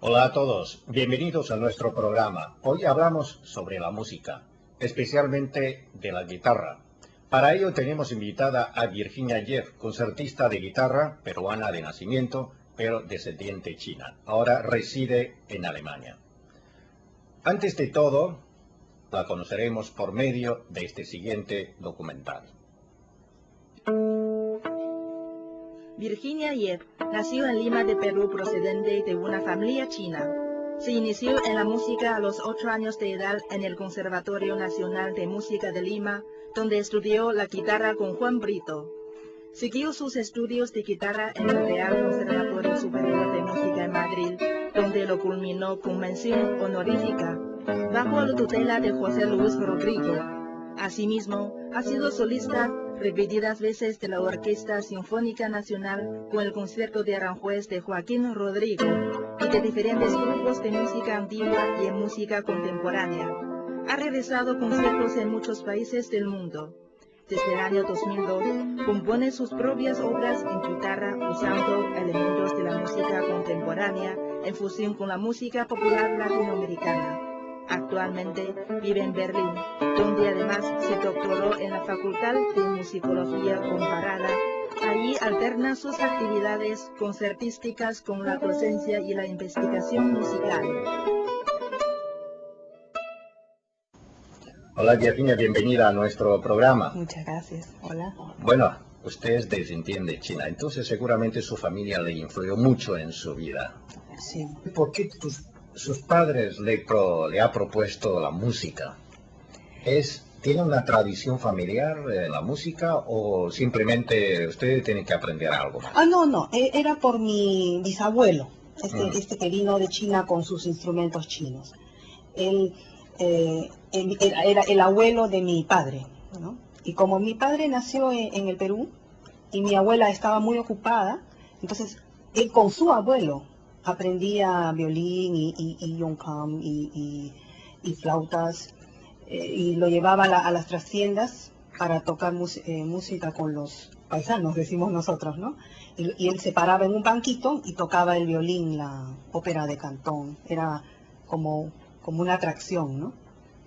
Hola a todos, bienvenidos a nuestro programa. Hoy hablamos sobre la música, especialmente de la guitarra. Para ello tenemos invitada a Virginia Yef, concertista de guitarra, peruana de nacimiento, pero descendiente china. Ahora reside en Alemania. Antes de todo, la conoceremos por medio de este siguiente documental. Virginia Yef nació en Lima de Perú procedente de una familia china. Se inició en la música a los 8 años de edad en el Conservatorio Nacional de Música de Lima, donde estudió la guitarra con Juan Brito. Siguió sus estudios de guitarra en el Real Conservatorio Superior de Música en Madrid, donde lo culminó con mención honorífica, bajo la tutela de José Luis Rodrigo. Asimismo, ha sido solista repetidas veces de la Orquesta Sinfónica Nacional con el Concierto de Aranjuez de Joaquín Rodrigo y de diferentes grupos de música antigua y en música contemporánea. Ha realizado conciertos en muchos países del mundo. Desde el año 2002, compone sus propias obras en guitarra usando elementos de la música contemporánea en fusión con la música popular latinoamericana. Actualmente vive en Berlín, donde además se doctoró en la Facultad de Musicología Comparada. Allí alterna sus actividades concertísticas con la docencia y la investigación musical. Hola Virginia, bienvenida a nuestro programa. Muchas gracias. Hola. Bueno, usted es descendiente china, entonces seguramente su familia le influyó mucho en su vida. Sí. ¿Por qué sus padres le ha propuesto la música? ¿Tiene una tradición familiar la música o simplemente usted tiene que aprender algo? No, era por mi bisabuelo, este que vino de China con sus instrumentos chinos. Él era el abuelo de mi padre, ¿no? Y como mi padre nació en el Perú y mi abuela estaba muy ocupada, entonces él con su abuelo aprendía violín y yonkam y flautas, y lo llevaba a las trastiendas para tocar música con los paisanos, decimos nosotros, ¿no? Y él se paraba en un banquito y tocaba el violín, la ópera de Cantón. Era como una atracción, ¿no?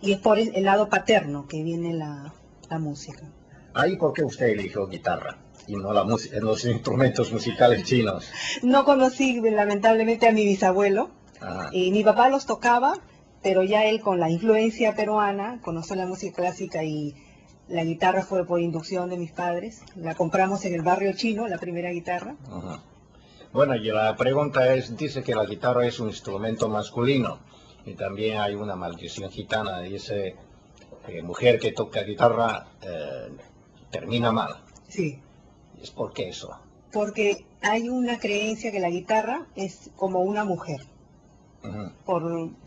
Y es por el lado paterno que viene la música. ¿Ahí por qué usted eligió guitarra y no los instrumentos musicales chinos? No conocí lamentablemente a mi bisabuelo, y mi papá los tocaba, pero ya él con la influencia peruana conoció la música clásica y la guitarra fue por inducción de mis padres. La compramos en el barrio chino, la primera guitarra. Bueno, y la pregunta dice que la guitarra es un instrumento masculino y también hay una maldición gitana, dice que mujer que toca guitarra termina mal. Sí. ¿Es por qué eso? Porque hay una creencia que la guitarra es como una mujer.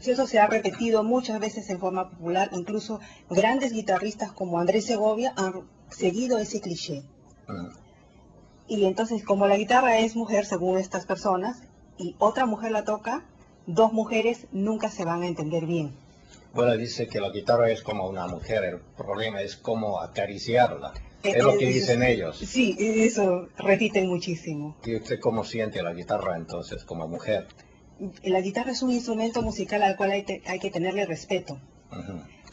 Eso se ha repetido muchas veces en forma popular, incluso grandes guitarristas como Andrés Segovia han seguido ese cliché. Y entonces, como la guitarra es mujer según estas personas, y otra mujer la toca, dos mujeres nunca se van a entender bien. Bueno, dice que la guitarra es como una mujer, el problema es cómo acariciarla. Es lo que dicen ellos. Sí, eso repiten muchísimo. ¿Y usted cómo siente la guitarra entonces como mujer? La guitarra es un instrumento musical al cual hay que tenerle respeto.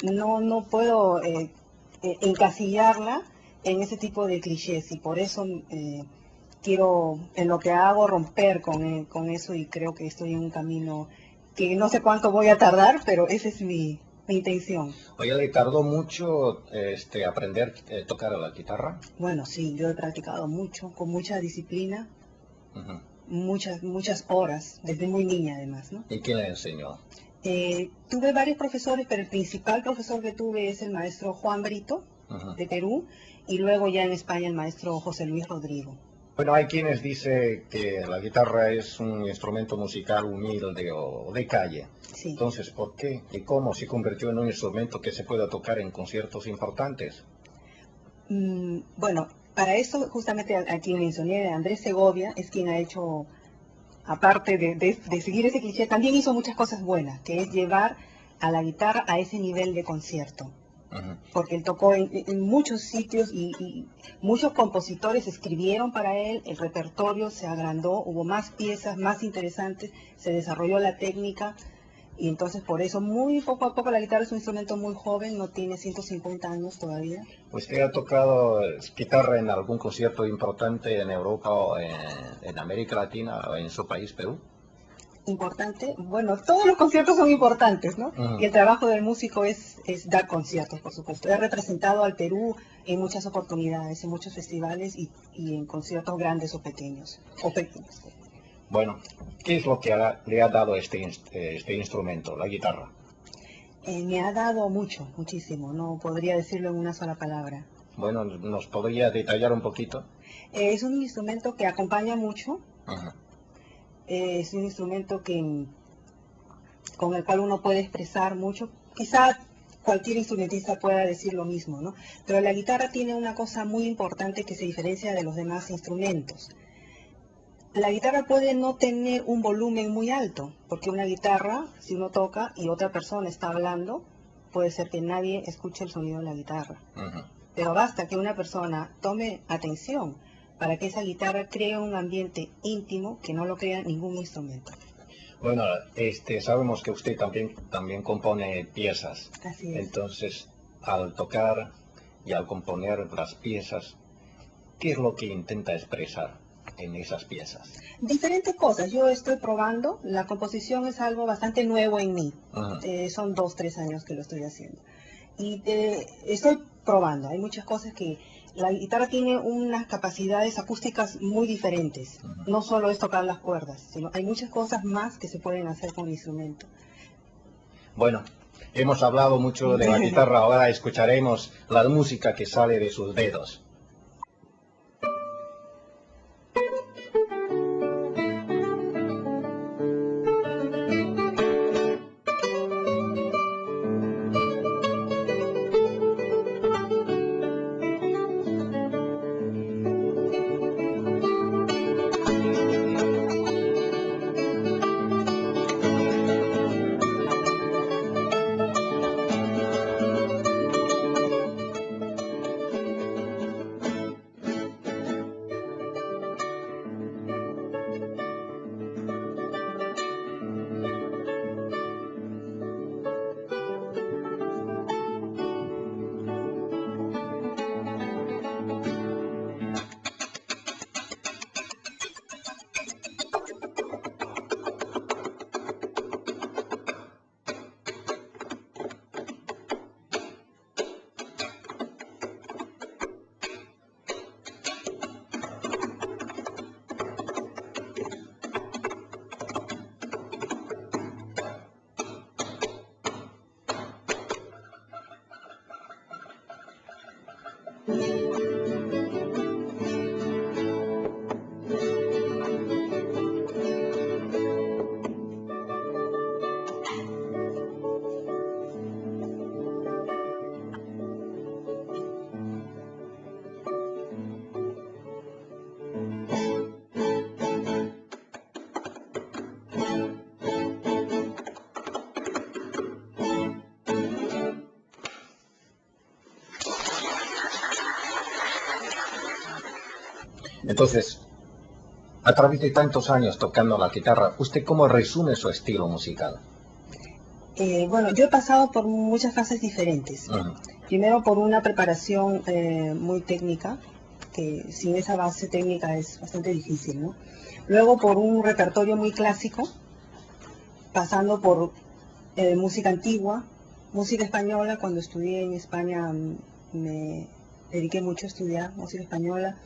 No puedo encasillarla en ese tipo de clichés, y por eso quiero, en lo que hago, romper con eso, y creo que estoy en un camino que no sé cuánto voy a tardar, pero esa es mi intención. Oye, ¿le tardó mucho aprender a tocar la guitarra? Bueno, sí, yo he practicado mucho, con mucha disciplina. Muchas horas, desde muy niña además, ¿no? ¿Y quién le enseñó? Tuve varios profesores, pero el principal profesor que tuve es el maestro Juan Brito, de Perú, y luego ya en España el maestro José Luis Rodrigo. Bueno, hay quienes dicen que la guitarra es un instrumento musical humilde o de calle. Sí. Entonces, ¿por qué y cómo se convirtió en un instrumento que se pueda tocar en conciertos importantes? Bueno, para eso justamente a quien mencioné, Andrés Segovia, es quien ha hecho, aparte de seguir ese cliché, también hizo muchas cosas buenas, que es llevar a la guitarra a ese nivel de concierto. porque él tocó en muchos sitios y muchos compositores escribieron para él, el repertorio se agrandó, hubo más piezas, más interesantes, se desarrolló la técnica y entonces por eso muy poco a poco la guitarra es un instrumento muy joven, no tiene 150 años todavía. ¿Usted ha tocado guitarra en algún concierto importante en Europa o en América Latina o en su país, Perú? Importante, bueno, todos los conciertos son importantes, ¿no? Ujú. Y el trabajo del músico es dar conciertos, por supuesto. He representado al Perú en muchas oportunidades, en muchos festivales y en conciertos grandes o pequeños. Bueno, ¿qué es lo que le ha dado este instrumento, la guitarra? Me ha dado mucho, muchísimo, no podría decirlo en una sola palabra. Bueno, ¿nos podría detallar un poquito? Es un instrumento que acompaña mucho, Ujú. es un instrumento con el cual uno puede expresar mucho. Quizá cualquier instrumentista pueda decir lo mismo, ¿no? Pero la guitarra tiene una cosa muy importante que se diferencia de los demás instrumentos. La guitarra puede no tener un volumen muy alto, porque una guitarra, si uno toca y otra persona está hablando, puede ser que nadie escuche el sonido de la guitarra. Ujú. Pero basta que una persona tome atención para que esa guitarra cree un ambiente íntimo que no lo crea ningún instrumento. Bueno, sabemos que usted también compone piezas. Así es. Entonces, al tocar y al componer las piezas, ¿qué es lo que intenta expresar en esas piezas? Diferentes cosas. Yo estoy probando. La composición es algo bastante nuevo en mí. Ujú. Son 2, 3 años que lo estoy haciendo. Y estoy probando. Hay muchas cosas que la guitarra tiene unas capacidades acústicas muy diferentes. Ujú. No solo es tocar las cuerdas, sino hay muchas cosas más que se pueden hacer con el instrumento. Bueno, hemos hablado mucho de la guitarra, ahora escucharemos la música que sale de sus dedos. Entonces, a través de tantos años tocando la guitarra, ¿usted cómo resume su estilo musical? Bueno, yo he pasado por muchas fases diferentes. Ujú. Primero por una preparación muy técnica, que sin esa base técnica es bastante difícil, ¿no? Luego por un repertorio muy clásico, pasando por música antigua, música española. Cuando estudié en España me dediqué mucho a estudiar música española.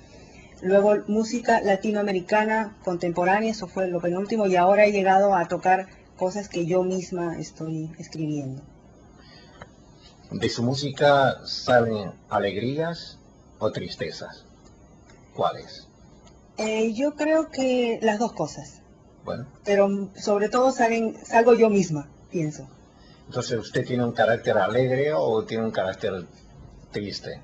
Luego música latinoamericana contemporánea, eso fue lo penúltimo, y ahora he llegado a tocar cosas que yo misma estoy escribiendo. ¿De su música salen alegrías o tristezas? ¿Cuáles? Yo creo que las dos cosas, Bueno, pero sobre todo salgo yo misma, pienso. entonces ¿usted tiene un carácter alegre o tiene un carácter triste?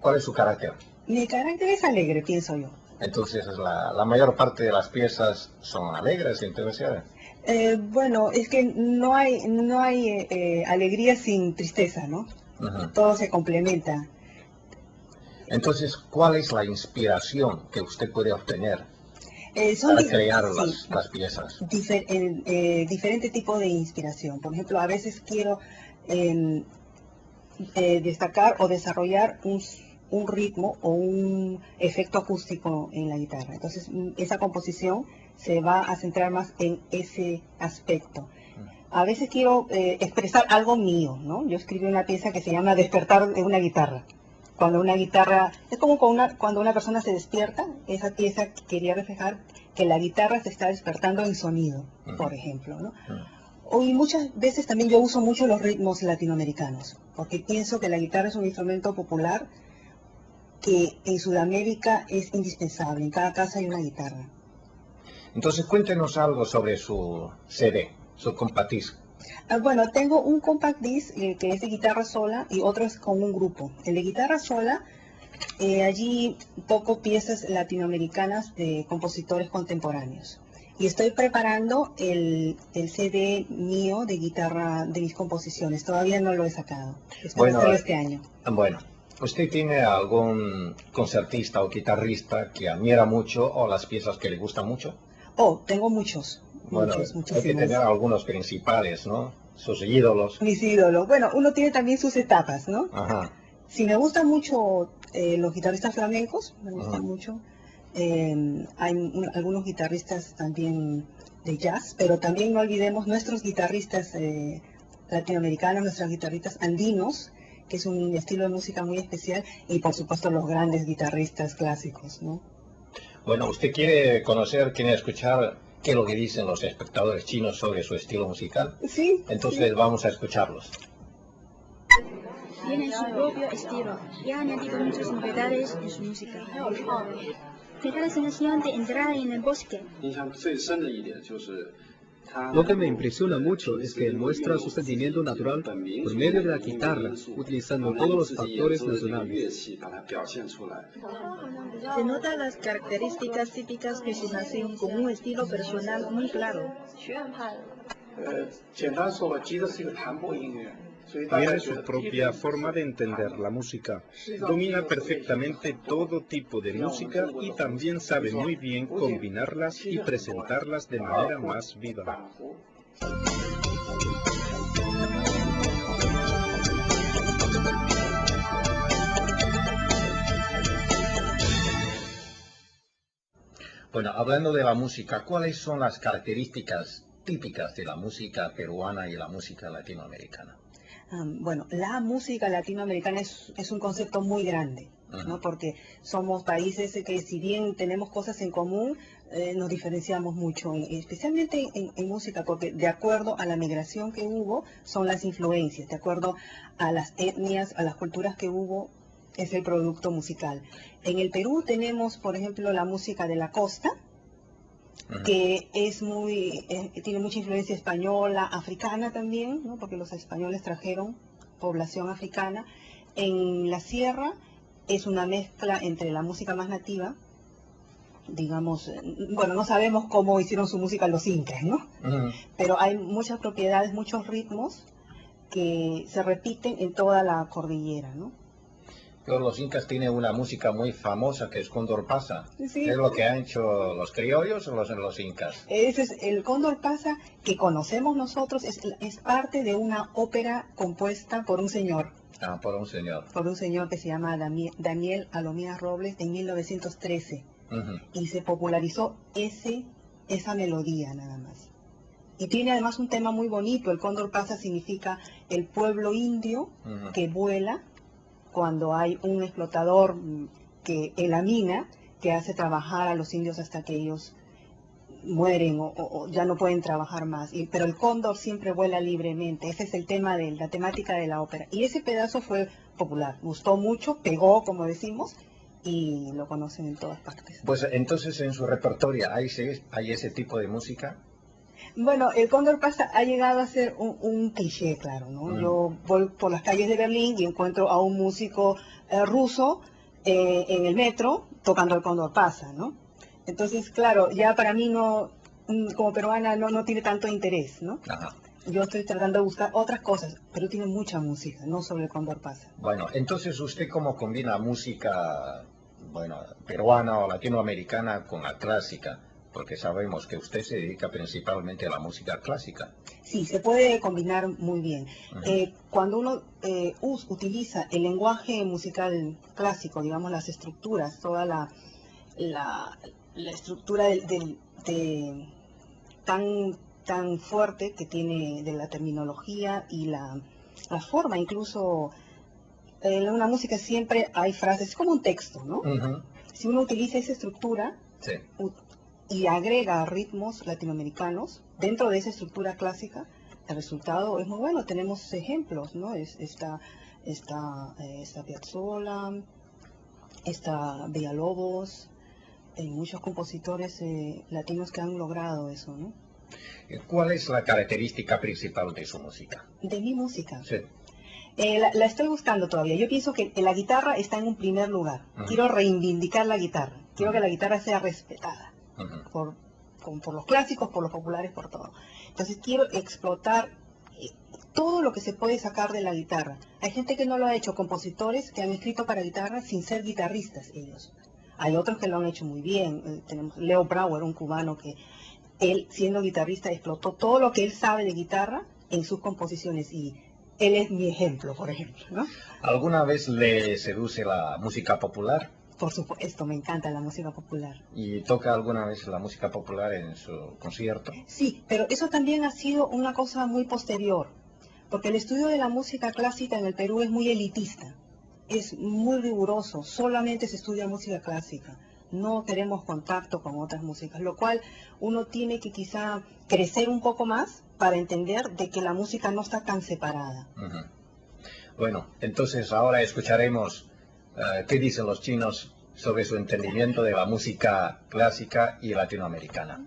¿Cuál es su carácter? Mi carácter es alegre, pienso yo. Entonces la mayor parte de las piezas son alegres, entonces. Bueno, es que no hay alegría sin tristeza, ¿no? Ujú. Todo se complementa. Entonces, ¿cuál es la inspiración que usted puede obtener Son para crear sí, las piezas? diferente tipo de inspiración. Por ejemplo, a veces quiero em, destacar o desarrollar un ritmo o un efecto acústico en la guitarra. Entonces, esa composición se va a centrar más en ese aspecto. A veces quiero expresar algo mío, ¿no? Yo escribí una pieza que se llama Despertar de una guitarra. Cuando una guitarra, es como cuando una persona se despierta, esa pieza quería reflejar que la guitarra se está despertando en sonido, por ejemplo, ¿no? Y muchas veces también yo uso mucho los ritmos latinoamericanos, porque pienso que la guitarra es un instrumento popular que en Sudamérica es indispensable, en cada casa hay una guitarra. Entonces, cuéntenos algo sobre su CD, su compact disc. Bueno, tengo un compact disc que es de guitarra sola y otro es con un grupo. El de guitarra sola, allí toco piezas latinoamericanas de compositores contemporáneos. Y estoy preparando el CD mío de guitarra de mis composiciones. Todavía no lo he sacado. Espero hacerlo este año. Bueno, ¿usted tiene algún concertista o guitarrista que admira mucho o las piezas que le gustan mucho? Oh, tengo muchos. Bueno, Muchos, hay que muchísimos. tener algunos principales, ¿no? Sus ídolos. Mis ídolos. Bueno, uno tiene también sus etapas, ¿no? Ajá. Si me gustan mucho los guitarristas flamencos, me gustan mucho. Hay algunos guitarristas también de jazz, pero también no olvidemos nuestros guitarristas latinoamericanos, nuestros guitarristas andinos, que es un estilo de música muy especial, y por supuesto los grandes guitarristas clásicos, ¿no? Bueno, ¿usted quiere conocer, quiere escuchar qué es lo que dicen los espectadores chinos sobre su estilo musical? Sí. Entonces vamos a escucharlos. Tiene su propio estilo y ha añadido muchas novedades en su música. Me da la sensación de entrar en el bosque. Lo que me impresiona mucho es que muestra su sentimiento natural por medio de la guitarra, utilizando todos los factores nacionales. Se notan las características típicas de su nación con un estilo personal muy claro. Tiene su propia forma de entender la música. Domina perfectamente todo tipo de música y también sabe muy bien combinarlas y presentarlas de manera más viva. Bueno, hablando de la música, ¿cuáles son las características típicas de la música peruana y la música latinoamericana? Bueno, la música latinoamericana es un concepto muy grande, ¿no? Porque somos países que si bien tenemos cosas en común, nos diferenciamos mucho, especialmente en música, porque de acuerdo a la migración que hubo, son las influencias, de acuerdo a las etnias, a las culturas que hubo, es el producto musical. En el Perú tenemos, por ejemplo, la música de la costa, que es tiene mucha influencia española, africana también, ¿no? Porque los españoles trajeron población africana. En la sierra es una mezcla entre la música más nativa, digamos, bueno, no sabemos cómo hicieron su música los incas, ¿no? Pero hay muchas propiedades, muchos ritmos que se repiten en toda la cordillera, ¿no? Pero los incas tienen una música muy famosa que es Cóndor Pasa. Sí. ¿Es lo que han hecho los criollos o los incas? Ese es el Cóndor Pasa que conocemos nosotros, es parte de una ópera compuesta por un señor. Ah, por un señor. Por un señor que se llama Daniel Alomía Robles en 1913. Y se popularizó esa melodía nada más. Y tiene además un tema muy bonito. El Cóndor Pasa significa el pueblo indio que vuela cuando hay un explotador en la mina que hace trabajar a los indios hasta que ellos mueren o ya no pueden trabajar más. Pero el cóndor siempre vuela libremente. Ese es el tema la temática de la ópera. Y ese pedazo fue popular. Gustó mucho, pegó, como decimos, y lo conocen en todas partes. Pues entonces en su repertorio hay ese tipo de música. Bueno, el Cóndor Pasa ha llegado a ser un cliché, claro, ¿no? Yo voy por las calles de Berlín y encuentro a un músico ruso en el metro tocando el Cóndor Pasa, ¿no? Entonces, claro, ya para mí no, como peruana, no tiene tanto interés, ¿no? yo estoy tratando de buscar otras cosas. Perú tiene mucha música, no solo el Cóndor pasa. Bueno, entonces usted cómo combina música, bueno, peruana o latinoamericana con la clásica, porque sabemos que usted se dedica principalmente a la música clásica. Sí, se puede combinar muy bien. Cuando uno utiliza el lenguaje musical clásico, digamos las estructuras, toda la estructura tan fuerte que tiene de la terminología y la forma, incluso en una música siempre hay frases, es como un texto, ¿no? Si uno utiliza esa estructura Sí. Y agrega ritmos latinoamericanos dentro de esa estructura clásica, el resultado es muy bueno. Tenemos ejemplos, ¿no? Está Piazzolla, está Villalobos, hay muchos compositores latinos que han logrado eso, ¿no? ¿Cuál es la característica principal de su música? De mi música. Sí. La estoy buscando todavía. Yo pienso que la guitarra está en un primer lugar. Quiero reivindicar la guitarra. Quiero que la guitarra sea respetada por los clásicos, por los populares, por todo. Entonces quiero explotar todo lo que se puede sacar de la guitarra. Hay gente que no lo ha hecho, compositores que han escrito para guitarra sin ser guitarristas ellos. Hay otros que lo han hecho muy bien. Tenemos Leo Brauer, un cubano que él, siendo guitarrista, explotó todo lo que él sabe de guitarra en sus composiciones y él es mi ejemplo, por ejemplo, ¿no? ¿Alguna vez le seduce la música popular? Por supuesto, me encanta la música popular. ¿Y toca alguna vez la música popular en su concierto? Sí, pero eso también ha sido una cosa muy posterior, porque el estudio de la música clásica en el Perú es muy elitista, es muy riguroso, solamente se estudia música clásica, no tenemos contacto con otras músicas, lo cual uno tiene que quizá crecer un poco más para entender de que la música no está tan separada. Bueno, entonces ahora escucharemos qué dicen los chinos sobre su entendimiento de la música clásica y latinoamericana.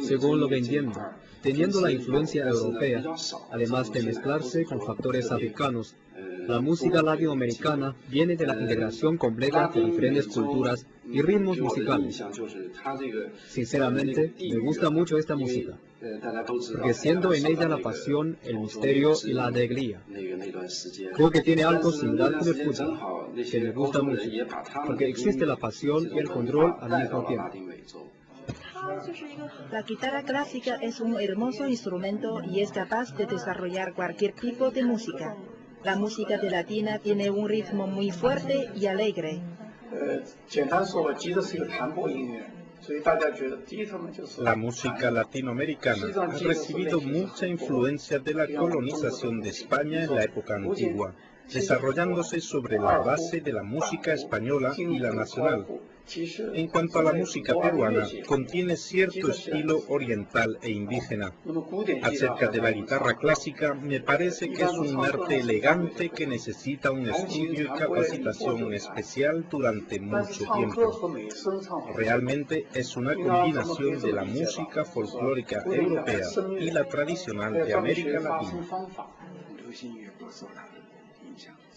Según lo que entiendo, teniendo la influencia europea, además de mezclarse con factores africanos, la música latinoamericana viene de la integración completa de diferentes culturas y ritmos musicales. Sinceramente, me gusta mucho esta música, porque siento en ella la pasión, el misterio y la alegría. Creo que tiene algo similar con el fútbol, que me gusta mucho, porque existe la pasión y el control al mismo tiempo. La guitarra clásica es un hermoso instrumento y es capaz de desarrollar cualquier tipo de música. La música de latina tiene un ritmo muy fuerte y alegre. La música latinoamericana ha recibido mucha influencia de la colonización de España en la época antigua, desarrollándose sobre la base de la música española y la nacional. En cuanto a la música peruana, contiene cierto estilo oriental e indígena. Acerca de la guitarra clásica, me parece que es un arte elegante que necesita un estudio y capacitación especial durante mucho tiempo. Realmente es una combinación de la música folclórica europea y la tradicional de América Latina.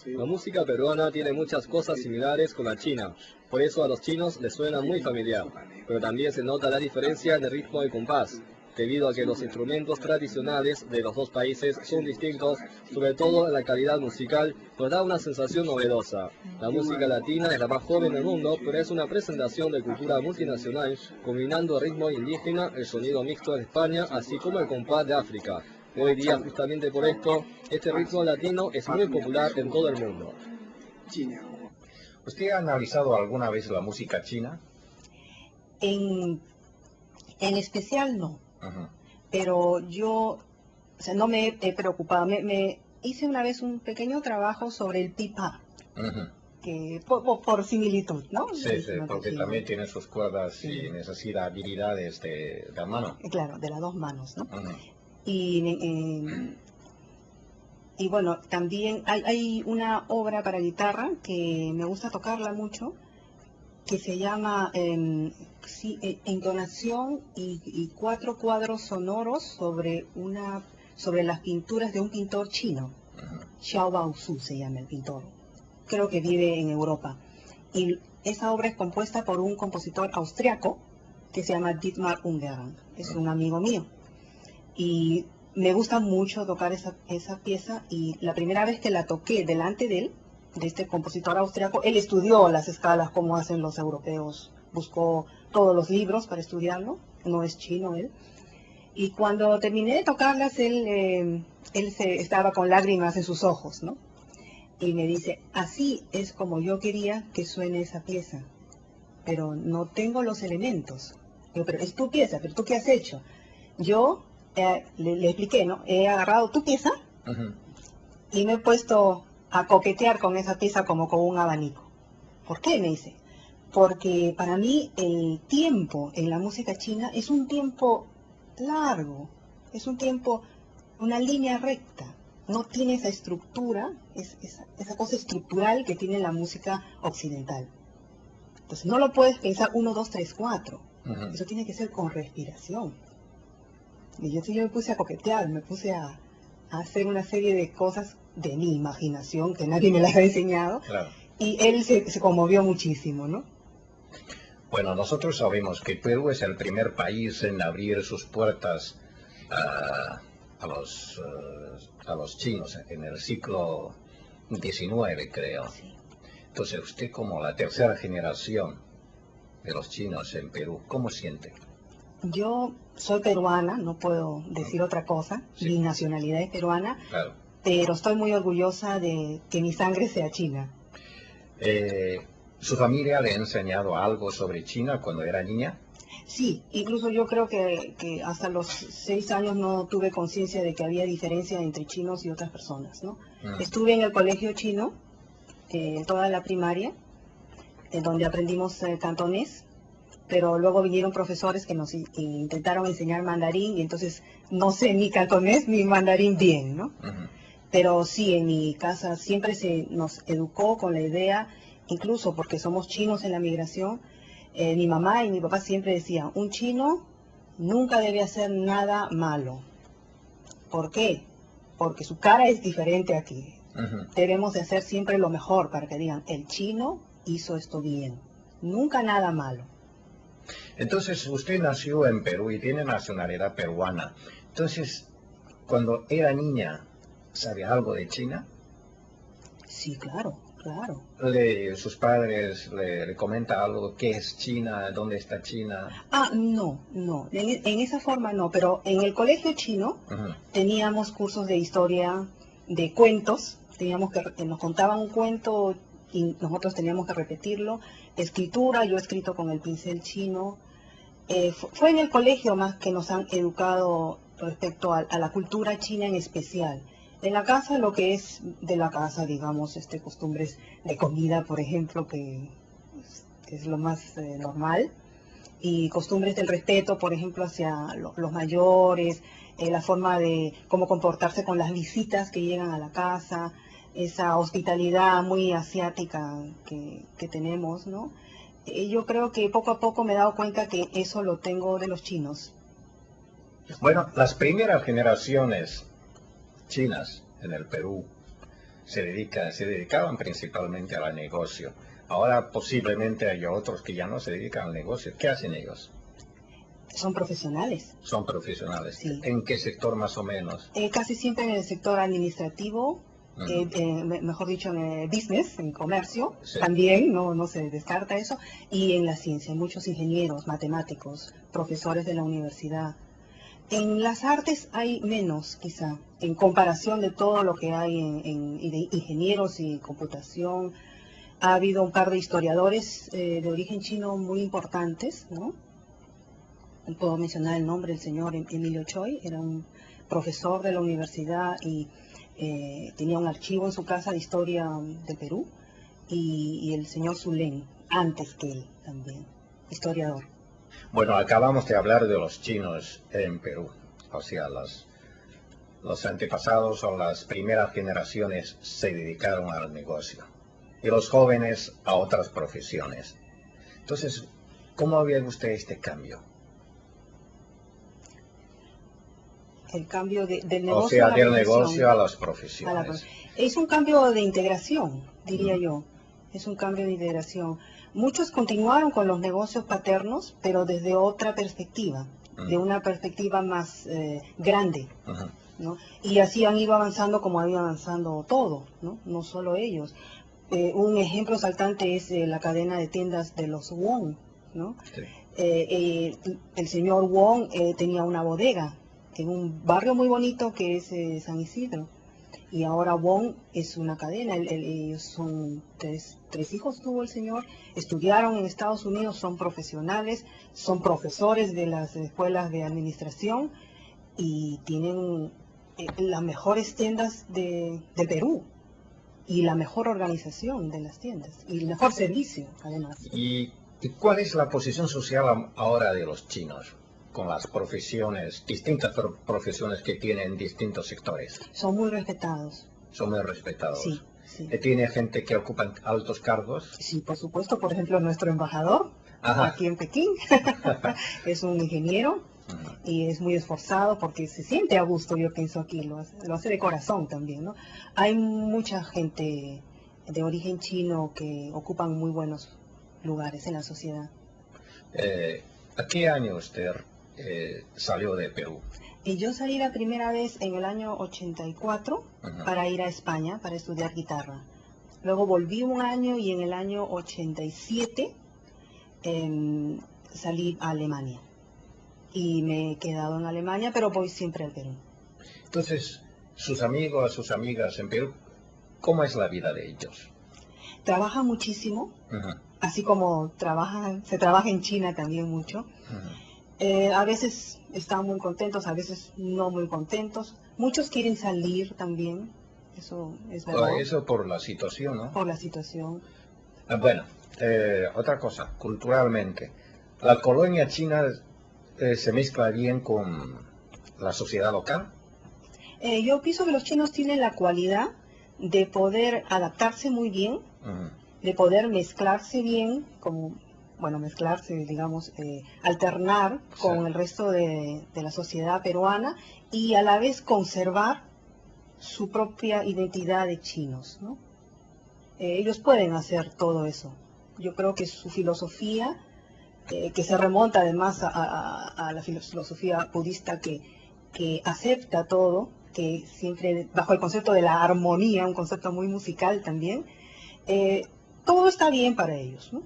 La música peruana tiene muchas cosas similares con la china, por eso a los chinos les suena muy familiar, pero también se nota la diferencia de ritmo y compás, debido a que los instrumentos tradicionales de los dos países son distintos, sobre todo en la calidad musical, nos da una sensación novedosa. La música latina es la más joven del mundo, pero es una presentación de cultura multinacional, combinando el ritmo indígena, el sonido mixto de España, así como el compás de África. Hoy día, justamente por esto, este ritmo latino es muy popular en todo el mundo. ¿Usted ha analizado alguna vez la música china? En especial no, pero yo no me he preocupado. Me hice una vez un pequeño trabajo sobre el pipa, que por similitud, ¿no? Sí, porque también tiene sus cuerdas y necesita habilidades de la mano. Claro, de las dos manos, ¿no? Y bueno, también hay una obra para guitarra que me gusta tocarla mucho, que se llama Entonación y 4 cuadros sonoros sobre las pinturas de un pintor chino. Xiao Baozu se llama el pintor. Creo que vive en Europa. Y esa obra es compuesta por un compositor austriaco que se llama Dietmar Ungerang. Es un amigo mío. Y me gusta mucho tocar esa pieza, y la primera vez que la toqué delante de él, de este compositor austriaco, él estudió las escalas como hacen los europeos, buscó todos los libros para estudiarlo, no es chino él. Y cuando terminé de tocarlas, él estaba con lágrimas en sus ojos, ¿no? Y me dice, así es como yo quería que suene esa pieza, pero no tengo los elementos. Digo, pero es tu pieza, pero ¿tú qué has hecho? Yo le expliqué, ¿no? He agarrado tu pieza y me he puesto a coquetear con esa pieza como con un abanico. ¿Por qué? Me dice. Porque para mí el tiempo en la música china es un tiempo largo, es un tiempo, una línea recta. No tiene esa estructura, esa cosa estructural que tiene la música occidental. Entonces no lo puedes pensar 1, 2, 3, 4. Eso tiene que ser con respiración. Y yo me puse a coquetear, me puse a hacer una serie de cosas de mi imaginación que nadie me las ha enseñado. Claro. Y él se conmovió muchísimo, ¿no? Bueno, nosotros sabemos que Perú es el primer país en abrir sus puertas a los chinos en el siglo XIX, creo. Sí. Entonces, usted como la tercera generación de los chinos en Perú, ¿cómo siente? Yo soy peruana, no puedo decir otra cosa, sí. Mi nacionalidad es peruana, claro. Pero estoy muy orgullosa de que mi sangre sea china. ¿Su familia le ha enseñado algo sobre China cuando era niña? Sí, incluso yo creo que hasta los 6 años no tuve conciencia de que había diferencia entre chinos y otras personas, ¿no? Estuve en el colegio chino toda la primaria, donde aprendimos cantonés, pero luego vinieron profesores que nos intentaron enseñar mandarín, y entonces no sé ni cantonés ni mandarín bien, ¿no? Pero sí, en mi casa siempre se nos educó con la idea, incluso porque somos chinos en la migración, mi mamá y mi papá siempre decían, un chino nunca debe hacer nada malo. ¿Por qué? Porque su cara es diferente aquí. Debemos de hacer siempre lo mejor para que digan, el chino hizo esto bien. Nunca nada malo. Entonces, usted nació en Perú y tiene nacionalidad peruana. Entonces, cuando era niña, ¿sabe algo de China? Sí, claro, claro. ¿Sus padres le comentan algo? ¿Qué es China? ¿Dónde está China? No. En esa forma no, pero en el colegio chino teníamos cursos de historia, de cuentos. Nos contaban un cuento y nosotros teníamos que repetirlo. Escritura, yo he escrito con el pincel chino. Fue en el colegio más que nos han educado respecto a la cultura china en especial. En la casa, lo que es de la casa, digamos, costumbres de comida, por ejemplo, que es lo más normal, y costumbres del respeto, por ejemplo, hacia los mayores, la forma de cómo comportarse con las visitas que llegan a la casa, esa hospitalidad muy asiática que tenemos, ¿no? Yo creo que poco a poco me he dado cuenta que eso lo tengo de los chinos. Bueno, las primeras generaciones chinas en el Perú se dedicaban principalmente al negocio. Ahora posiblemente hay otros que ya no se dedican al negocio. ¿Qué hacen ellos? Son profesionales. Son profesionales. Sí. ¿En qué sector más o menos? Casi siempre en el sector administrativo, mejor dicho, en el business, en comercio, sí. También, no se descarta eso, y en la ciencia, muchos ingenieros, matemáticos, profesores de la universidad. En las artes hay menos, quizá, en comparación de todo lo que hay en ingenieros y computación. Ha habido un par de historiadores de origen chino muy importantes, ¿no? Puedo mencionar el nombre del señor Emilio Choi, era un profesor de la universidad y tenía un archivo en su casa de historia del Perú, y el señor Zulén, antes que él también, historiador. Bueno, acabamos de hablar de los chinos en Perú, o sea, los antepasados o las primeras generaciones se dedicaron al negocio y los jóvenes a otras profesiones. Entonces, ¿cómo ve usted este cambio? El cambio del negocio, o sea, del negocio a las profesiones. Es un cambio de integración, diría yo. Es un cambio de integración. Muchos continuaron con los negocios paternos, pero desde otra perspectiva, de una perspectiva más grande, ¿no? Y así han ido avanzando como han ido avanzando todo, ¿no? No solo ellos. Un ejemplo saltante es la cadena de tiendas de los Wong, ¿no? Sí. El señor Wong tenía una bodega en un barrio muy bonito que es San Isidro. Y ahora Wong es una cadena. Ellos son tres hijos tuvo el señor, estudiaron en Estados Unidos, son profesionales, son profesores de las escuelas de administración y tienen las mejores tiendas del Perú y la mejor organización de las tiendas y el mejor servicio además. ¿Y cuál es la posición social ahora de los chinos con las profesiones, distintas profesiones que tienen distintos sectores? Son muy respetados. Son muy respetados. Sí, sí. ¿Tiene gente que ocupa altos cargos? Sí, por supuesto. Por ejemplo, nuestro embajador aquí en Pekín es un ingeniero y es muy esforzado porque se siente a gusto, yo pienso aquí, lo hace de corazón también, ¿no? Hay mucha gente de origen chino que ocupan muy buenos lugares en la sociedad. ¿A qué año usted salió de Perú? Y yo salí la primera vez en el año 84 para ir a España para estudiar guitarra. Luego volví un año y en el año 87 salí a Alemania. Y me he quedado en Alemania, pero voy siempre al Perú. Entonces, sus amigos, sus amigas en Perú, ¿cómo es la vida de ellos? Trabajan muchísimo, así como se trabaja en China también mucho. A veces están muy contentos, a veces no muy contentos. Muchos quieren salir también, eso es verdad. Eso por la situación, ¿no? Por la situación. Bueno, otra cosa, culturalmente, la colonia china se mezcla bien con la sociedad local. Yo pienso que los chinos tienen la cualidad de poder adaptarse muy bien, de poder mezclarse bien, digamos, alternar con el resto de la sociedad peruana y a la vez conservar su propia identidad de chinos, ¿no? Ellos pueden hacer todo eso. Yo creo que su filosofía, que se remonta además a la filosofía budista que acepta todo, que siempre bajo el concepto de la armonía, un concepto muy musical también, todo está bien para ellos, ¿no?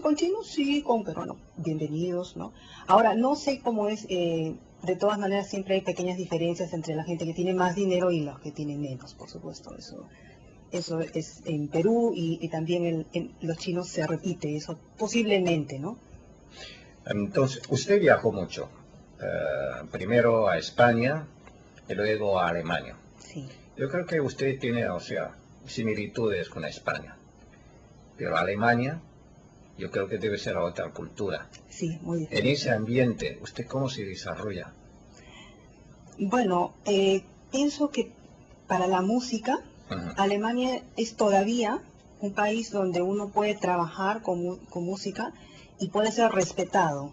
Con chinos sí, con peruanos, bienvenidos, ¿no? Ahora, no sé cómo es, de todas maneras siempre hay pequeñas diferencias entre la gente que tiene más dinero y los que tienen menos, por supuesto, eso es en Perú y también en los chinos se repite eso, posiblemente, ¿no? Entonces, usted viajó mucho, primero a España y luego a Alemania. Sí. Yo creo que usted tiene, similitudes con España, pero Alemania, yo creo que debe ser otra cultura. Sí, muy diferente. En ese ambiente, ¿usted cómo se desarrolla? Bueno, pienso que para la música, Alemania es todavía un país donde uno puede trabajar con música y puede ser respetado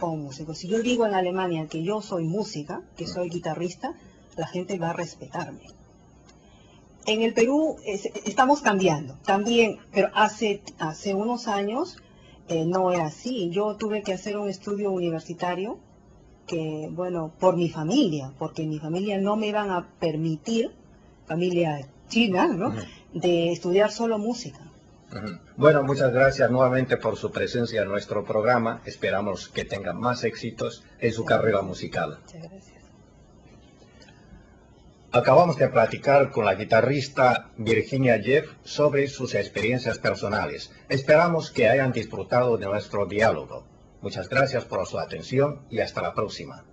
como músico. Si yo digo en Alemania que yo soy música, que soy guitarrista, la gente va a respetarme. En el Perú estamos cambiando también, pero hace unos años no era así. Yo tuve que hacer un estudio universitario que, bueno, por mi familia, porque mi familia no me iban a permitir, familia china, ¿no?, de estudiar solo música. Bueno, muchas gracias nuevamente por su presencia en nuestro programa. Esperamos que tenga más éxitos en su carrera musical. Muchas gracias. Acabamos de platicar con la guitarrista Virginia Jeff sobre sus experiencias personales. Esperamos que hayan disfrutado de nuestro diálogo. Muchas gracias por su atención y hasta la próxima.